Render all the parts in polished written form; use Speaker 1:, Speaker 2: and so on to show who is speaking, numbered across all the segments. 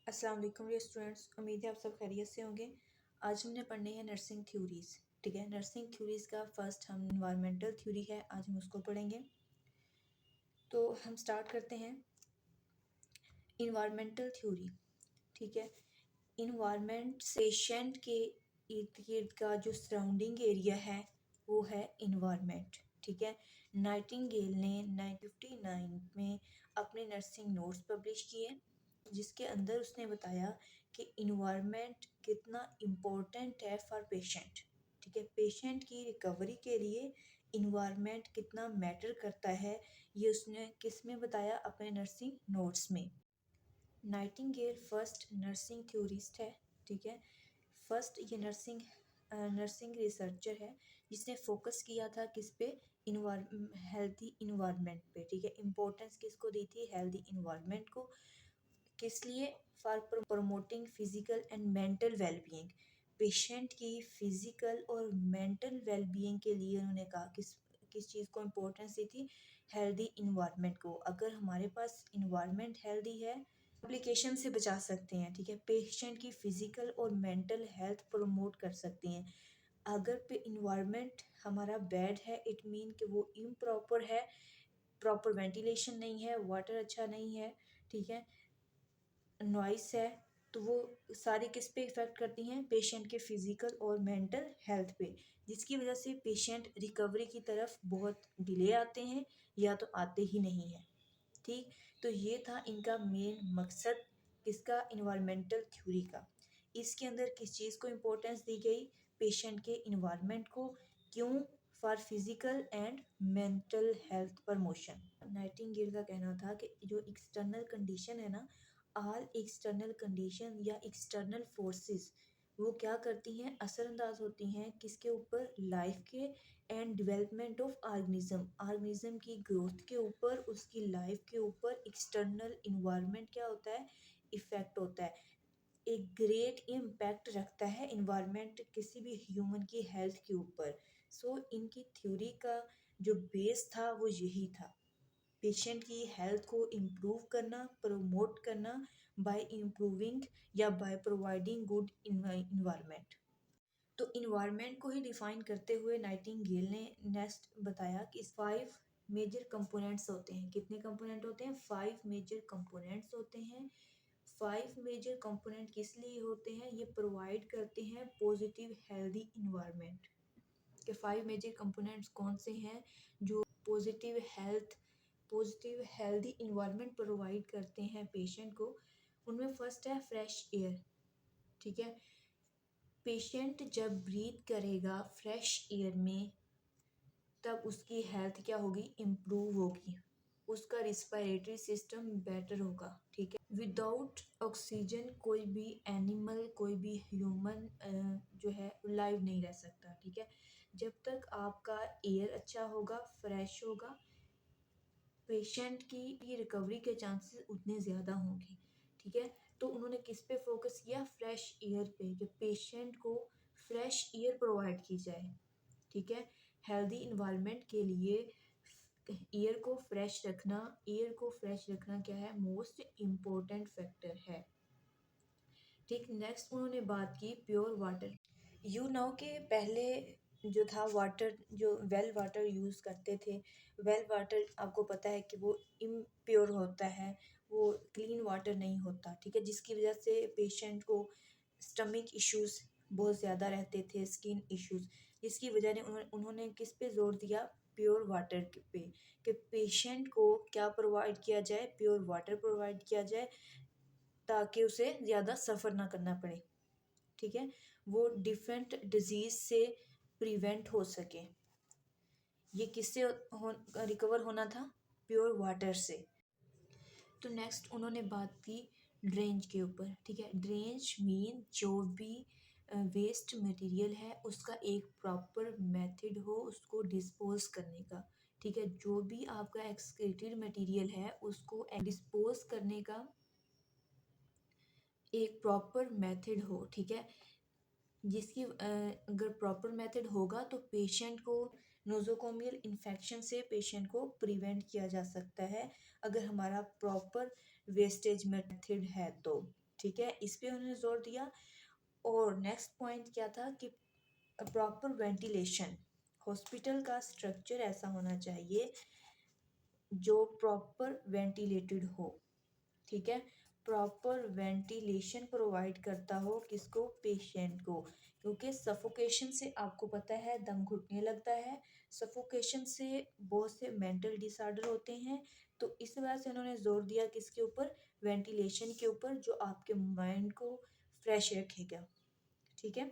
Speaker 1: अस्सलाम वालेकुम dear students, उम्मीद है आप सब खैरियत से होंगे। आज हमने पढ़नी है नर्सिंग थ्योरीज। ठीक है, नर्सिंग थ्योरीज का फर्स्ट हम इन्वायरमेंटल थ्योरी है, आज हम उसको पढ़ेंगे। तो हम स्टार्ट करते हैं इन्वायरमेंटल थ्योरी। ठीक है, इन्वायरमेंट पेशेंट के इर्द गिर्द का जो सराउंडिंग एरिया है वो है इन्वायरमेंट। ठीक है, नाइटिंगेल ने 1959 में अपने नर्सिंग नोट्स पब्लिश किए, जिसके अंदर उसने बताया कि इन्वायरमेंट कितना इम्पोर्टेंट है फॉर पेशेंट। ठीक है, पेशेंट की रिकवरी के लिए इन्वायरमेंट कितना मैटर करता है, ये उसने किस में बताया? अपने नर्सिंग नोट्स में। नाइटिंगेल फर्स्ट नर्सिंग थ्योरिस्ट है। ठीक है, फर्स्ट ये नर्सिंग रिसर्चर है जिसने फोकस किया था किस पे? हेल्थी इन्वायरमेंट पे। ठीक है, इम्पोर्टेंस किसको दी थी? हेल्थी इन्वायरमेंट को। किस लिए? For promoting physical and mental wellbeing. Patient की फिजिकल और मेंटल वेलबींग के लिए उन्होंने कहा किस चीज़ को इम्पोर्टेंस दी थी? हेल्दी इन्वायरमेंट को। अगर हमारे पास इन्वायरमेंट हेल्दी है, कॉम्प्लिकेशन से बचा सकते हैं। ठीक है, पेशेंट की फिजिकल और मेंटल हेल्थ प्रमोट कर सकते हैं। अगर पे इन्वायरमेंट हमारा बैड है, इट मीन कि वो इम्प्रॉपर है, प्रॉपर वेंटिलेशन नहीं है, वाटर अच्छा नहीं है, ठीक है, नॉइस है, तो वो सारी किस पे इफ़ेक्ट करती हैं? पेशेंट के फिज़िकल और मेंटल हेल्थ पे, जिसकी वजह से पेशेंट रिकवरी की तरफ बहुत डिले आते हैं या तो आते ही नहीं हैं। ठीक, तो ये था इनका मेन मकसद किसका? इन्वायरमेंटल थ्योरी का। इसके अंदर किस चीज़ को इम्पोर्टेंस दी गई? पेशेंट के इन्वायरमेंट को। क्यों? For physical and mental health promotion. Nightingale का कहना था कि जो एक्सटर्नल कंडीशन है ना, ऑल एक्सटर्नल कंडीशन या एक्सटर्नल फोर्सेस, वो क्या करती हैं? असरअंदाज होती हैं किसके ऊपर? लाइफ के एंड डेवलपमेंट ऑफ ऑर्गेनिज्म की ग्रोथ के ऊपर, उसकी लाइफ के ऊपर एक्सटर्नल इन्वायरमेंट क्या होता है? इफेक्ट होता है। एक ग्रेट इम्पैक्ट रखता है इन्वायरमेंट किसी भी ह्यूमन की हेल्थ के ऊपर। सो इनकी थ्योरी का जो बेस था वो यही था, पेशेंट की हेल्थ को इम्प्रूव करना, प्रमोट करना बाय इम्प्रूविंग या बाय प्रोवाइडिंग गुड इन्वायरमेंट। तो इन्वायरमेंट को ही डिफाइन करते हुए नाइटिंगेल ने नेक्स्ट बताया कि 5 मेजर कंपोनेंट्स होते हैं। कितने कंपोनेंट होते हैं? 5 मेजर कंपोनेंट्स होते हैं। 5 मेजर कंपोनेंट किस लिए होते हैं? ये प्रोवाइड करते हैं पॉजिटिव हेल्दी इन्वायरमेंट। के 5 मेजर कंपोनेंट्स कौन से हैं जो पॉजिटिव हेल्दी इन्वायरमेंट प्रोवाइड करते हैं पेशेंट को? उनमें फर्स्ट है फ्रेश एयर। ठीक है, पेशेंट जब ब्रीथ करेगा फ्रेश एयर में, तब उसकी हेल्थ क्या होगी? इम्प्रूव होगी, उसका रिस्पायरेटरी सिस्टम बेटर होगा। ठीक है, विदाउट ऑक्सीजन कोई भी एनिमल, कोई भी ह्यूमन जो है लाइव नहीं रह सकता। ठीक है, जब तक आपका एयर अच्छा होगा, फ्रेश होगा, पेशेंट की रिकवरी के चांसेस उतने ज़्यादा होंगे। ठीक है, तो उन्होंने किस पे फोकस किया? फ्रेश एयर पे, जो पेशेंट को फ्रेश एयर प्रोवाइड की जाए। ठीक है, हेल्दी इन्वायरमेंट के लिए एयर को फ्रेश रखना, क्या है? मोस्ट इम्पोर्टेंट फैक्टर है। ठीक, नेक्स्ट उन्होंने बात की प्योर वाटर। यू नो के पहले जो था वाटर, जो वेल वाटर यूज़ करते थे, वेल वाटर आपको पता है कि वो इम्प्योर होता है, वो क्लीन वाटर नहीं होता। ठीक है, जिसकी वजह से पेशेंट को स्टमक इश्यूज़ बहुत ज़्यादा रहते थे, स्किन इश्यूज़, जिसकी वजह ने उन्होंने किस पे जोर दिया? प्योर वाटर पे, कि पेशेंट को क्या प्रोवाइड किया जाए? प्योर वाटर प्रोवाइड किया जाए, ताकि उसे ज़्यादा सफ़र ना करना पड़े। ठीक है, वो डिफरेंट डिजीज़ से प्रिवेंट हो सके। ये किससे रिकवर होना था? प्योर वाटर से। तो नेक्स्ट उन्होंने बात की ड्रेनेज के ऊपर। ठीक है, ड्रेनेज मीन जो भी वेस्ट मटेरियल है उसका एक प्रॉपर मेथड हो उसको डिस्पोज करने का। ठीक है, जो भी आपका एक्सक्रीटेड मटेरियल है उसको डिस्पोज करने का एक प्रॉपर मेथड हो। ठीक है, जिसकी अगर प्रॉपर मेथड होगा तो पेशेंट को नोज़ोकोमियल इन्फेक्शन से पेशेंट को प्रिवेंट किया जा सकता है, अगर हमारा प्रॉपर वेस्टेज मेथड है तो। ठीक है, इस पे उन्होंने जोर दिया। और नेक्स्ट पॉइंट क्या था कि प्रॉपर वेंटिलेशन, हॉस्पिटल का स्ट्रक्चर ऐसा होना चाहिए जो प्रॉपर वेंटिलेटेड हो, ठीक है, प्रॉपर वेंटिलेशन प्रोवाइड करता हो किसको, पेशेंट को, क्योंकि सफोकेशन से आपको पता है दम घुटने लगता है, सफोकेशन से बहुत से मेंटल डिसऑर्डर होते हैं। तो इस वजह से उन्होंने जोर दिया किसके ऊपर, वेंटिलेशन के ऊपर, जो आपके माइंड को फ्रेश रखेगा, ठीक है।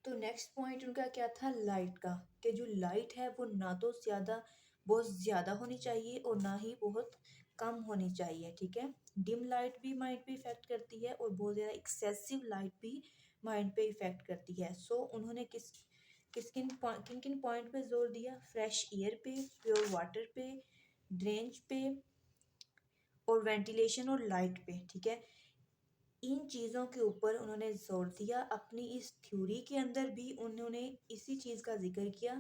Speaker 1: तो नेक्स्ट पॉइंट उनका क्या था, लाइट का, कि जो लाइट है वो ना तो ज़्यादा बहुत ज़्यादा होनी चाहिए और ना ही बहुत कम होनी चाहिए, ठीक है। डिम लाइट भी माइंड पे इफ़ेक्ट करती है और बहुत ज़्यादा एक्सेसिव लाइट भी माइंड पे इफ़ेक्ट करती है। सो उन्होंने किन किन पॉइंट पे जोर दिया, फ्रेश एयर पे, प्योर वाटर पे, ड्रेनेज पे और वेंटिलेशन और लाइट पे, ठीक है। इन चीज़ों के ऊपर उन्होंने जोर दिया। अपनी इस थ्योरी के अंदर भी उन्होंने इसी चीज़ का जिक्र किया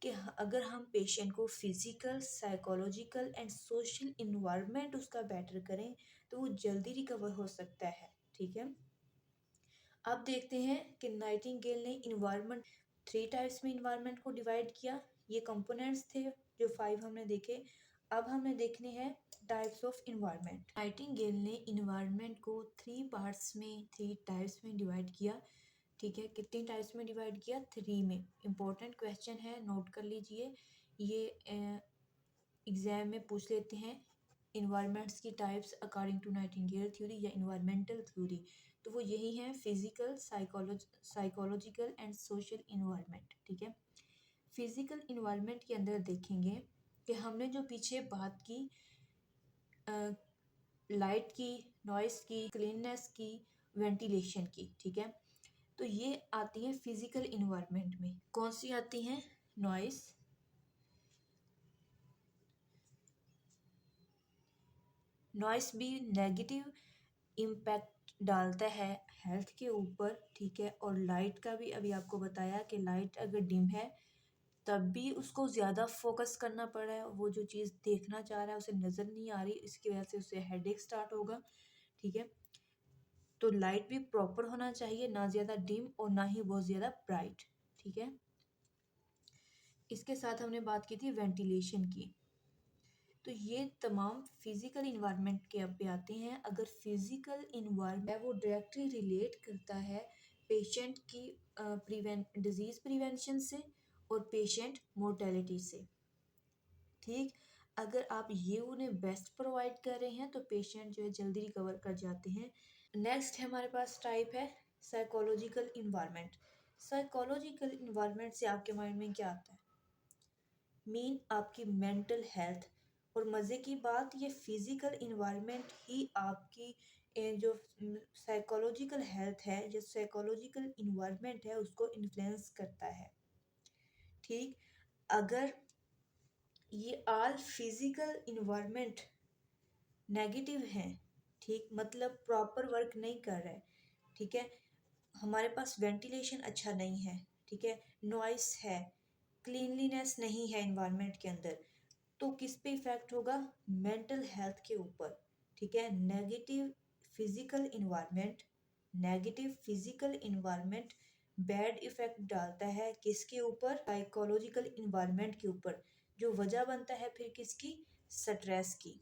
Speaker 1: कि अगर हम पेशेंट को physical, psychological and social environment उसका बेटर करें तो वो जल्दी रिकवर हो सकता है, ठीक है। अब देखते हैं कि नाइटिंगेल ने इन्वायरमेंट, 3 टाइप्स में इन्वायरमेंट को डिवाइड किया। ये कंपोनेंट्स थे जो 5 हमने देखे। अब हमें देखने हैं टाइप्स ऑफ इन्वायरमेंट। नाइटिंगेल ने इन्वायरमेंट को 3 पार्ट्स में, 3 टाइप्स में डिवाइड किया, ठीक है। कितनी टाइप्स में डिवाइड किया, 3 में। इंपॉर्टेंट क्वेश्चन है, नोट कर लीजिए, ये एग्जाम में पूछ लेते हैं। इन्वायरमेंट्स की types according to Nightingale theory या इन्वायरमेंटल थ्योरी, तो वो यही है, physical, psychological and social environment, ठीक है। फिजिकल इन्वायरमेंट के अंदर देखेंगे कि हमने जो पीछे बात की लाइट की, नॉइस की, क्लीननेस की, वेंटिलेशन की, ठीक है। तो ये आती है फिजिकल इन्वायरमेंट में। कौन सी आती हैं, नॉइस, नॉइस भी नेगेटिव इम्पैक्ट डालता है हेल्थ के ऊपर, ठीक है। और लाइट का भी अभी आपको बताया कि लाइट अगर डिम है तब भी उसको ज़्यादा फोकस करना पड़ रहा है, वो जो चीज़ देखना चाह रहा है उसे नज़र नहीं आ रही, इसकी वजह से उसे हेडेक स्टार्ट होगा, ठीक है। तो लाइट भी प्रॉपर होना चाहिए, ना ज़्यादा डिम और ना ही बहुत ज़्यादा ब्राइट, ठीक है। इसके साथ हमने बात की थी वेंटिलेशन की। तो ये तमाम फिजिकल इन्वायरमेंट के अब पे आते हैं। अगर फिजिकल इन्वायरमेंट है वो डायरेक्टली रिलेट करता है पेशेंट की डिजीज़ प्रिवेंशन से और पेशेंट मोर्टेलिटी से, ठीक। अगर आप ये उन्हें बेस्ट प्रोवाइड कर रहे हैं तो पेशेंट जो है जल्दी रिकवर कर जाते हैं। नेक्स्ट है हमारे पास टाइप है साइकोलॉजिकल इन्वायरमेंट। साइकोलॉजिकल इन्वायरमेंट से आपके माइंड में क्या आता है, मीन आपकी मेंटल हेल्थ। और मज़े की बात, ये फिज़िकल इन्वायरमेंट ही आपकी जो साइकोलॉजिकल हेल्थ है, जो साइकोलॉजिकल इन्वायरमेंट है उसको इन्फ्लुएंस करता है, ठीक। अगर ये ऑल फिज़िकल इन्वायरमेंट नेगेटिव हैं, ठीक, मतलब प्रॉपर वर्क नहीं कर रहा है, ठीक है, हमारे पास वेंटिलेशन अच्छा नहीं है, ठीक है, नॉइस है, क्लीनलीनेस नहीं है इन्वायरमेंट के अंदर, तो किस पे इफेक्ट होगा, मेंटल हेल्थ के ऊपर, ठीक है। Physical environment negative physical environment bad effect डालता है किसके ऊपर, साइकोलॉजिकल इन्वायरमेंट के ऊपर, जो वजह बनता है फिर किसकी, स्ट्रेस की,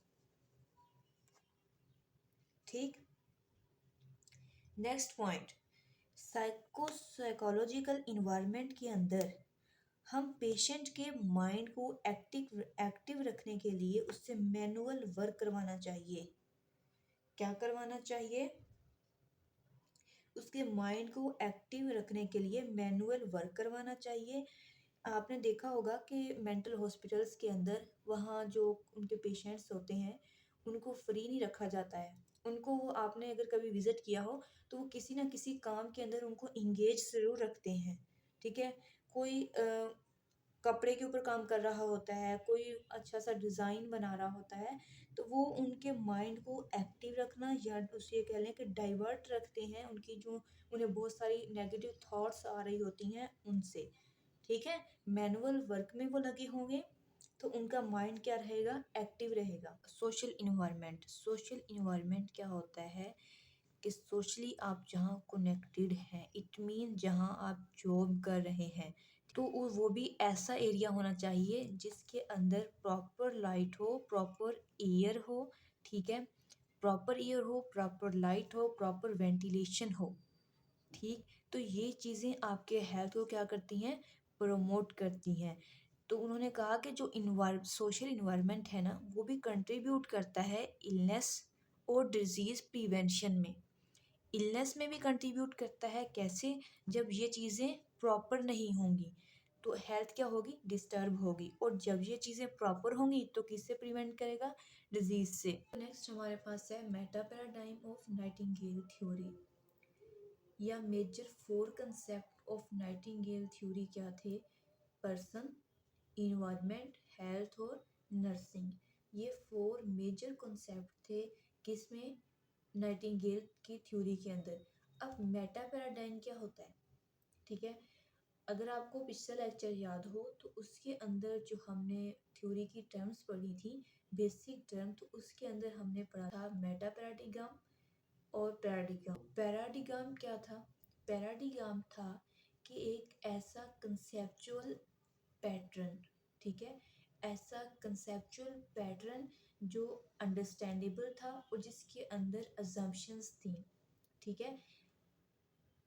Speaker 1: ठीक। नेक्स्ट पॉइंट, साइकोलॉजिकल इन्वायरमेंट के अंदर हम पेशेंट के माइंड को एक्टिव रखने के लिए उससे मैनुअल वर्क करवाना चाहिए। क्या करवाना चाहिए, उसके माइंड को एक्टिव रखने के लिए मैनुअल वर्क करवाना चाहिए। आपने देखा होगा कि मेंटल हॉस्पिटल्स के अंदर वहाँ जो उनके पेशेंट्स होते हैं उनको फ्री नहीं रखा जाता है, उनको वो, आपने अगर कभी विजिट किया हो तो वो किसी ना किसी काम के अंदर उनको इंगेज ज़रूर रखते हैं, ठीक है। कोई कपड़े के ऊपर काम कर रहा होता है, कोई अच्छा सा डिज़ाइन बना रहा होता है, तो वो उनके माइंड को एक्टिव रखना या उसे कह लें कि डाइवर्ट रखते हैं उनकी जो, उन्हें बहुत सारी नेगेटिव थॉट्स आ रही होती हैं उनसे, ठीक है। मैनुअल वर्क में वो लगे होंगे तो उनका माइंड क्या रहेगा, एक्टिव रहेगा। सोशल इन्वायरमेंट क्या होता है कि सोशली आप जहाँ कनेक्टेड हैं, इट मीन जहाँ आप जॉब कर रहे हैं, तो वो भी ऐसा एरिया होना चाहिए जिसके अंदर प्रॉपर लाइट हो, प्रॉपर एयर हो, ठीक है, प्रॉपर एयर हो, प्रॉपर लाइट हो, प्रॉपर वेंटिलेशन हो, ठीक। तो ये चीज़ें आपके हेल्थ को क्या करती हैं, प्रमोट करती हैं। तो उन्होंने कहा कि जो सोशल इन्वायरमेंट है ना, वो भी कंट्रीब्यूट करता है इलनेस और डिजीज़ प्रिवेंशन में। इलनेस में भी कंट्रीब्यूट करता है, कैसे, जब ये चीज़ें प्रॉपर नहीं होंगी तो हेल्थ क्या होगी, डिस्टर्ब होगी, और जब ये चीज़ें प्रॉपर होंगी तो किससे प्रिवेंट करेगा, डिजीज़ से। नेक्स्ट हमारे पास है meta paradigm of Nightingale theory, या major 4 concept of Nightingale theory क्या थे, पर्सन, इन्वायरमेंट, हेल्थ और नर्सिंग। ये 4 मेजर कॉन्सेप्ट थे किसमें, नाइटिंगेल की थ्योरी के अंदर। अब मेटा पैराडाइम क्या होता है, ठीक है, अगर आपको पिछला लेक्चर याद हो तो उसके अंदर जो हमने थ्योरी की टर्म्स पढ़ी थी, बेसिक टर्म, तो उसके अंदर हमने पढ़ा था मेटा पैराडिगम और पैराडिगम। पैराडिगम क्या था, पैराडिगम था कि एक ऐसा कंसेप्चुअल पैटर्न, ठीक है, ऐसा कंसेप्चुअल पैटर्न जो अंडरस्टैंडेबल था और जिसके अंदर अजम्पशंस थी, ठीक है।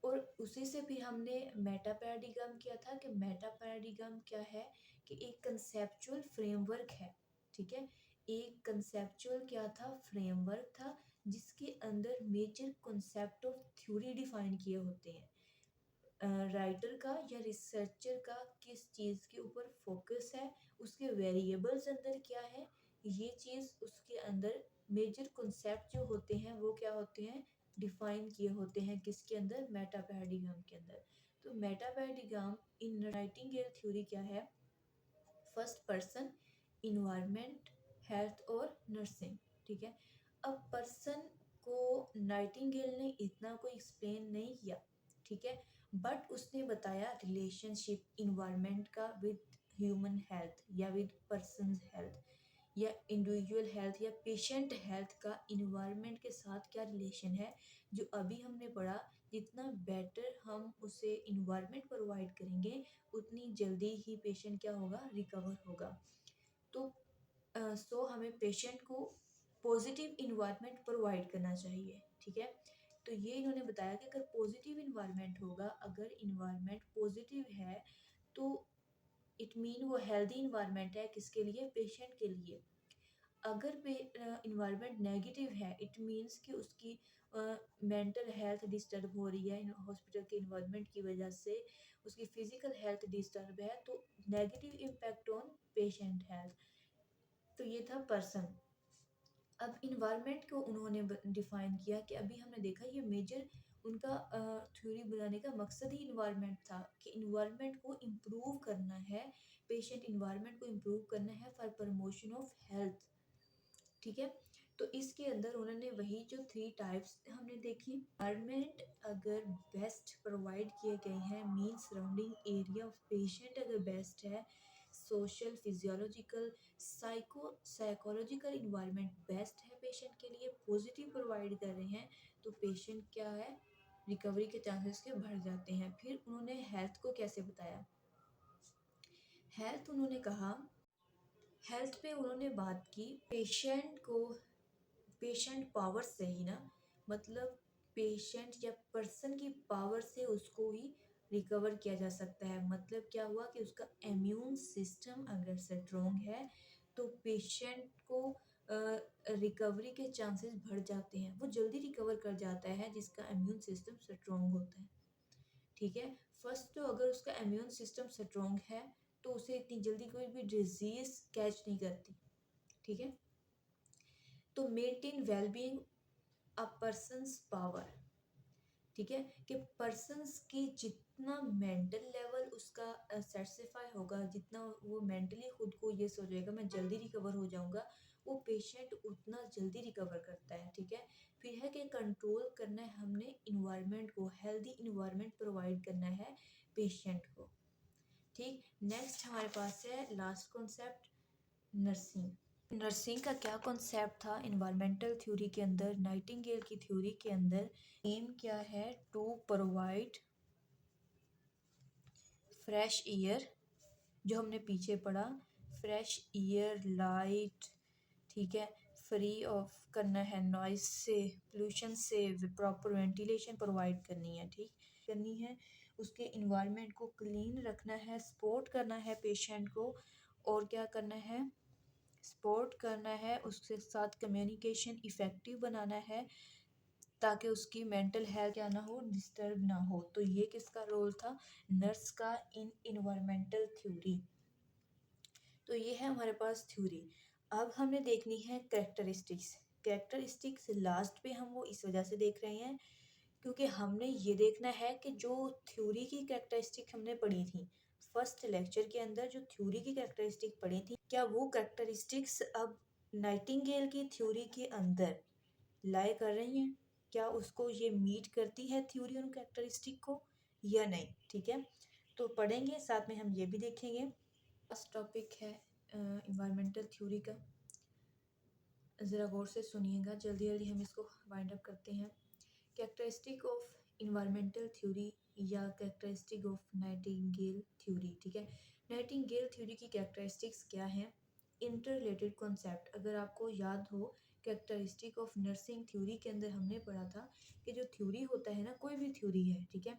Speaker 1: और उसी से फिर हमने मेटा पैराडिगम किया था कि मेटा पैराडिगम क्या है, कि एक कंसेप्चुअल फ्रेमवर्क है, ठीक है, एक कंसेप्चुअल क्या था, फ्रेमवर्क था, जिसके अंदर major concept of theory define किए होते हैं। राइटर का या रिसर्चर का किस चीज़ के ऊपर फोकस है, उसके वेरिएबल्स अंदर क्या है, ये चीज़ उसके अंदर मेजर कॉन्सेप्ट जो होते हैं वो क्या होते हैं, डिफाइन किए होते हैं, किसके अंदर, मेटा पैराडिगम के अंदर। तो मेटा पैराडिगम इन नाइटिंगेल थ्योरी क्या है, फर्स्ट पर्सन, इन्वायरमेंट, हेल्थ और नर्सिंग, ठीक है। अब पर्सन को नाइटिंगेल ने इतना कोई एक्सप्लेन नहीं किया, ठीक है, बट उसने बताया रिलेशनशिप इन्वायरमेंट का विद ह्यूमन हेल्थ या विद पर्सन हेल्थ, या इंडिविजुअल हेल्थ या पेशेंट हेल्थ का इन्वायरमेंट के साथ क्या रिलेशन है, जो अभी हमने पढ़ा। जितना बेटर हम उसे इन्वायरमेंट प्रोवाइड करेंगे, उतनी जल्दी ही पेशेंट क्या होगा, रिकवर होगा। तो सो हमें पेशेंट को पॉजिटिव इन्वायरमेंट प्रोवाइड करना चाहिए, ठीक है। तो ये इन्होंने बताया कि अगर पॉजिटिव इन्वायरमेंट होगा, अगर इन्वायरमेंट पॉजिटिव है तो इट मीन वो हेल्दी इन्वायरमेंट है, किसके लिए, पेशेंट के लिए। अगर इन्वायरमेंट नेगेटिव है, इट मीन्स कि उसकी मेंटल हेल्थ डिस्टर्ब हो रही है हॉस्पिटल के इन्वायरमेंट की वजह से, उसकी फिजिकल हेल्थ डिस्टर्ब है, तो negative impact on patient health. तो ये था पर्सन। अब इन्वायरमेंट को उन्होंने डिफाइन किया कि अभी हमने देखा ये मेजर उनका थ्योरी बनाने का मकसद ही इन्वायरमेंट था, कि इन्वायरमेंट को इम्प्रूव करना है, पेशेंट इन्वायरमेंट को इम्प्रूव करना है फॉर प्रमोशन ऑफ हेल्थ, ठीक है। तो इसके अंदर उन्होंने वही जो 3 टाइप्स हमने देखी, एनवायरनमेंट अगर बेस्ट प्रोवाइड किए गए हैं, mean surrounding area of patient अगर बेस्ट है, social, physiological, psychological environment best है पेशेंट के लिए, पॉजिटिव प्रोवाइड कर रहे हैं, तो पेशेंट क्या है, रिकवरी के चांसेस के बढ़ जाते हैं। फिर उन्होंने हेल्थ को कैसे बताया, हेल्थ उन्होंने कहा, हेल्थ पे उन्होंने बात की पेशेंट को, पेशेंट पावर से ही ना, मतलब पेशेंट या पर्सन की पावर से उसको ही रिकवर किया जा सकता है। मतलब क्या हुआ कि उसका इम्यून सिस्टम अगर स्ट्रोंग है तो पेशेंट को रिकवरी के चांसेस बढ़ जाते हैं, वो जल्दी रिकवर कर जाता है जिसका इम्यून सिस्टम स्ट्रोंग होता है, ठीक है। फर्स्ट तो अगर उसका इम्यून सिस्टम स्ट्रोंग है तो उसे इतनी जल्दी कोई भी डिजीज कैच नहीं करती, ठीक है। तो मेंटेन वेलबींग अ पर्सन्स पावर, ठीक है, कि पर्सन्स की जितना मेंटल लेवल उसका सेटिस्फाई होगा, जितना वो मेंटली खुद को ये सोचेगा मैं जल्दी रिकवर हो जाऊंगा, वो पेशेंट उतना जल्दी रिकवर करता है, ठीक है। फिर है कि कंट्रोल करना है हमने इन्वायरमेंट को, हेल्दी इन्वायरमेंट प्रोवाइड करना है पेशेंट को, ठीक। नेक्स्ट हमारे पास है लास्ट कॉन्सेप्ट, नर्सिंग, नर्सिंग का क्या कॉन्सेप्ट था इन्वायरमेंटल थ्योरी के अंदर, नाइटिंगेल की थ्योरी के अंदर? एम क्या है? टू प्रोवाइड फ्रेश एयर, जो हमने पीछे पढ़ा, फ्रेश एयर, लाइट, ठीक है, फ्री ऑफ करना है नॉइस से, पोल्यूशन से, प्रॉपर वेंटिलेशन प्रोवाइड करनी है, ठीक करनी है, उसके इन्वायरमेंट को क्लीन रखना है, सपोर्ट करना है पेशेंट को, और क्या करना है, सपोर्ट करना है, उसके साथ कम्युनिकेशन इफ़ेक्टिव बनाना है ताकि उसकी मेंटल हेल्थ क्या ना हो, डिस्टर्ब ना हो। तो ये किसका रोल था? नर्स का इन इन्वायरमेंटल थ्योरी। तो ये है हमारे पास थ्योरी। अब हमें देखनी है कैरेक्टरिस्टिक्स। कैरेक्टरिस्टिक्स लास्ट पे हम वो इस वजह से देख रहे हैं क्योंकि हमने ये देखना है कि जो थ्योरी की कैरेक्टरिस्टिक हमने पढ़ी थी फर्स्ट लेक्चर के अंदर, जो थ्योरी की कैरेक्टरिस्टिक पढ़ी थी, क्या वो कैरेक्टरिस्टिक्स अब नाइटिंगेल की थ्योरी के अंदर लाई कर रही हैं? क्या उसको ये मीट करती है थ्योरी उन कैरेक्टरिस्टिक को या नहीं? ठीक है, तो पढ़ेंगे, साथ में हम ये भी देखेंगे। फर्स्ट टॉपिक है इन्वायरमेंटल थ्योरी का, ज़रा गौर से सुनिएगा, जल्दी जल्दी हम इसको वाइंड अप करते हैं। कैरेक्टरिस्टिक ऑफ इन्वायरमेंटल थ्योरी या कैरेक्टरिस्टिक ऑफ नाइटिंगेल थ्योरी, ठीक है। नाइटिंगेल थ्योरी की कैरेक्टरिस्टिक्स क्या हैं? इंटर रिलेटेड कॉन्सेप्ट, अगर आपको याद हो कैरेक्टरिस्टिक ऑफ नर्सिंग थ्योरी के अंदर हमने पढ़ा था कि जो थ्योरी होता है ना, कोई भी थ्योरी है, ठीक है,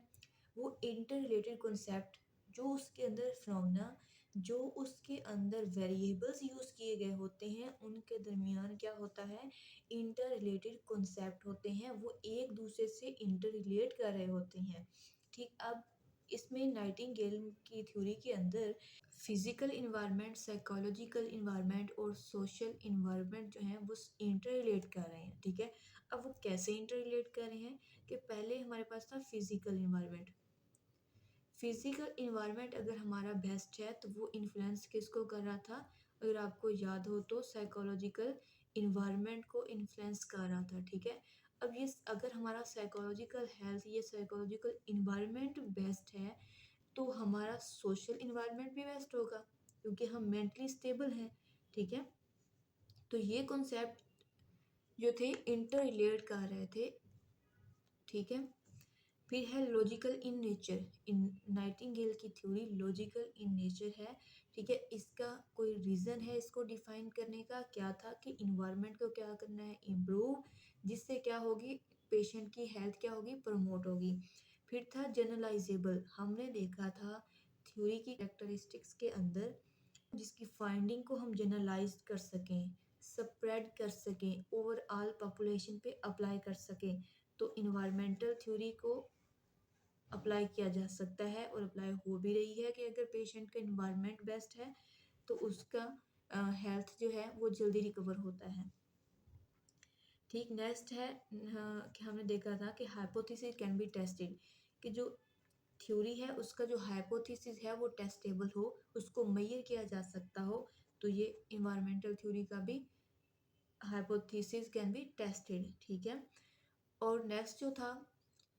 Speaker 1: वो इंटर रिलेटेड कॉन्सेप्ट, जो उसके अंदर फिनोमेना, जो उसके अंदर वेरिएबल्स यूज़ किए गए होते हैं, उनके दरमियान क्या होता है, इंटर रिलेटेड कॉन्सेप्ट होते हैं, वो एक दूसरे से इंटर रिलेट कर रहे होते हैं, ठीक। अब इसमें नाइटिंगेल की थ्योरी के अंदर फिजिकल इन्वायरमेंट, साइकोलॉजिकल इन्वायरमेंट और सोशल इन्वायरमेंट जो है वो इंटर रिलेट कर रहे हैं, ठीक है। अब वो कैसे इंटर रिलेट कर रहे हैं कि पहले हमारे पास था फिजिकल इन्वायरमेंट। फिजिकल इन्वायरमेंट अगर हमारा बेस्ट है तो वो इन्फ्लुएंस किसको कर रहा था? अगर आपको याद हो तो साइकोलॉजिकल इन्वायरमेंट को इन्फ्लुएंस कर रहा था, ठीक है। अब ये अगर हमारा साइकोलॉजिकल हेल्थ, ये साइकोलॉजिकल इन्वायरमेंट बेस्ट है तो हमारा सोशल इन्वायरमेंट भी बेस्ट होगा क्योंकि हम मेंटली स्टेबल हैं, ठीक है। तो ये कॉन्सेप्ट जो थे इंटर रिलेट कर रहे थे, ठीक है। फिर है logical in nature, in Nightingale की थ्योरी लॉजिकल इन नेचर है, ठीक है। इसका कोई रीज़न है इसको डिफाइन करने का, क्या था कि इन्वायरमेंट को क्या करना है, इम्प्रूव, जिससे क्या होगी, पेशेंट की हेल्थ क्या होगी, प्रमोट होगी। फिर था जनरलाइजेबल, हमने देखा था थ्योरी की कैरेक्टरिस्टिक्स के अंदर जिसकी फाइंडिंग को हम जनरलाइज कर सकें, स्प्रेड कर सकें, ओवरऑल पॉपुलेशन पे अप्लाई कर सकें, तो इन्वायरमेंटल थ्योरी को अप्लाई किया जा सकता है और अप्लाई हो भी रही है कि अगर पेशेंट का इन्वायरमेंट बेस्ट है तो उसका हेल्थ जो है वो जल्दी रिकवर होता है, ठीक। नेक्स्ट है कि हमने देखा था कि हाइपोथेसिस कैन बी टेस्टेड, कि जो थ्योरी है उसका जो हाइपोथेसिस है वो टेस्टेबल हो, उसको मेजर किया जा सकता हो, तो ये इन्वायरमेंटल थ्योरी का भी हाइपोथेसिस कैन बी टेस्टेड, ठीक है। और नेक्स्ट जो था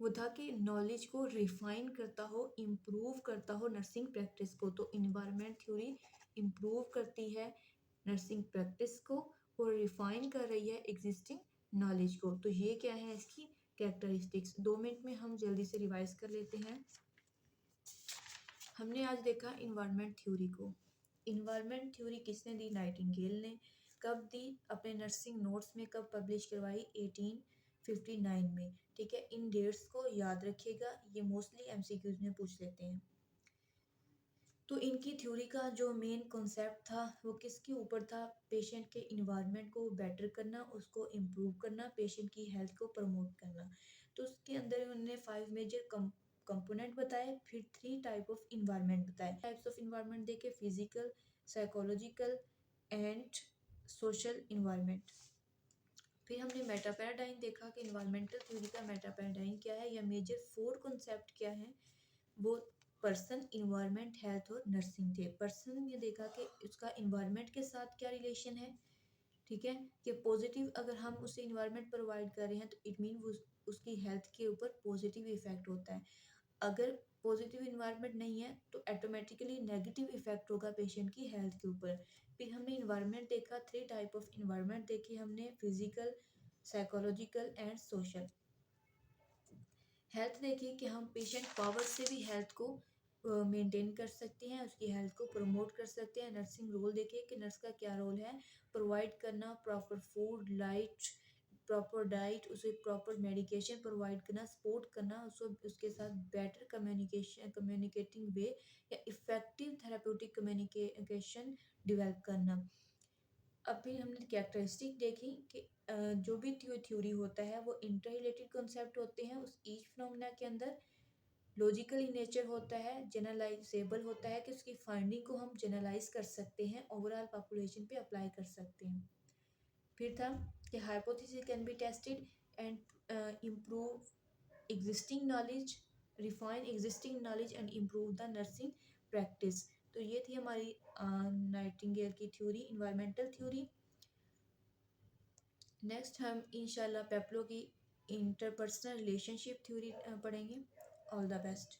Speaker 1: वो था कि नॉलेज को रिफाइन करता हो, इम्प्रूव करता हो नर्सिंग प्रैक्टिस को, तो इन्वायरमेंट थ्योरी इम्प्रूव करती है नर्सिंग प्रैक्टिस को और रिफाइन कर रही है एग्जिस्टिंग नॉलेज को। तो ये क्या है इसकी कैरेक्टरिस्टिक्स। 2 मिनट में हम जल्दी से रिवाइज कर लेते हैं। हमने आज देखा इन्वायरमेंट थ्योरी को। इन्वायरमेंट थ्योरी किसने दी? नाइटिंगेल ने। कब दी? अपने नर्सिंग नोट्स में कब पब्लिश करवाई? 1859 में, ठीक है। इन डेट्स को याद रखिएगा, ये मोस्टली एमसीक्यूज में पूछ लेते हैं। तो इनकी थ्योरी का जो मेन कॉन्सेप्ट था वो किसके ऊपर था? पेशेंट के इन्वायरमेंट को बेटर करना, उसको इम्प्रूव करना, पेशेंट की हेल्थ को प्रमोट करना। तो उसके अंदर उन्होंने 5 मेजर कंपोनेंट बताए, फिर 3 टाइप ऑफ इन्वायरमेंट बताए। टाइप्स ऑफ इन्वायरमेंट देखे, physical, psychological and social environment. फिर हमने मेटा पैराडाइम देखा कि इन्वायरमेंटल थ्योरी का मेटा पैराडाइम क्या है या मेजर 4 कॉन्सेप्ट क्या है। वो पर्सन, इन्वायरमेंट, हेल्थ और नर्सिंग थे। पर्सन ये देखा कि उसका इन्वायरमेंट के साथ क्या रिलेशन है, ठीक है, कि पॉजिटिव अगर हम उसे इन्वायरमेंट प्रोवाइड कर रहे हैं तो इट मीन वो उसकी हेल्थ के ऊपर पॉजिटिव इफेक्ट होता है। अगर पॉजिटिव इन्वायरमेंट नहीं है तो ऑटोमेटिकली नेगेटिव इफेक्ट होगा पेशेंट की हेल्थ के ऊपर। फिर हमने इन्वायरमेंट देखा, 3 टाइप ऑफ इन्वायरमेंट देखी हमने, physical, psychological and social. Health देखिए कि हम पेशेंट पावर से भी हेल्थ को मेंटेन कर सकते हैं, उसकी हेल्थ को प्रमोट कर सकते हैं। नर्सिंग रोल देखिए कि नर्स का क्या रोल है, प्रोवाइड करना proper food, light, proper diet, उसे प्रॉपर मेडिकेशन प्रोवाइड करना, सपोर्ट करना, उसके साथ बेटर कम्युनिकेटिंग वे या इफ़ेक्टिव थेराप्यूटिक कम्युनिकेशन डेवलप करना। अब फिर हमने कैरेक्टरिस्टिक देखी कि जो भी थ्योरी होता है वो इंटर रिलेटेड कॉन्सेप्ट होते हैं उस ईच फिनोमेना के अंदर। लॉजिकल इन नेचर होता है, जनरलाइजेबल होता है कि उसकी फाइंडिंग को हम जनरलाइज कर सकते हैं, ओवरऑल पॉपुलेशन पे अप्लाई कर सकते हैं। फिर था कि hypothesis can be tested and improve existing knowledge, refine existing knowledge and improve the nursing practice. तो ये थी हमारी नाइटिंगेल की थ्योरी, इन्वायरमेंटल थ्योरी। नेक्स्ट हम इंशाल्लाह पेप्लो की इंटरपर्सनल रिलेशनशिप थ्योरी पढ़ेंगे। All the best.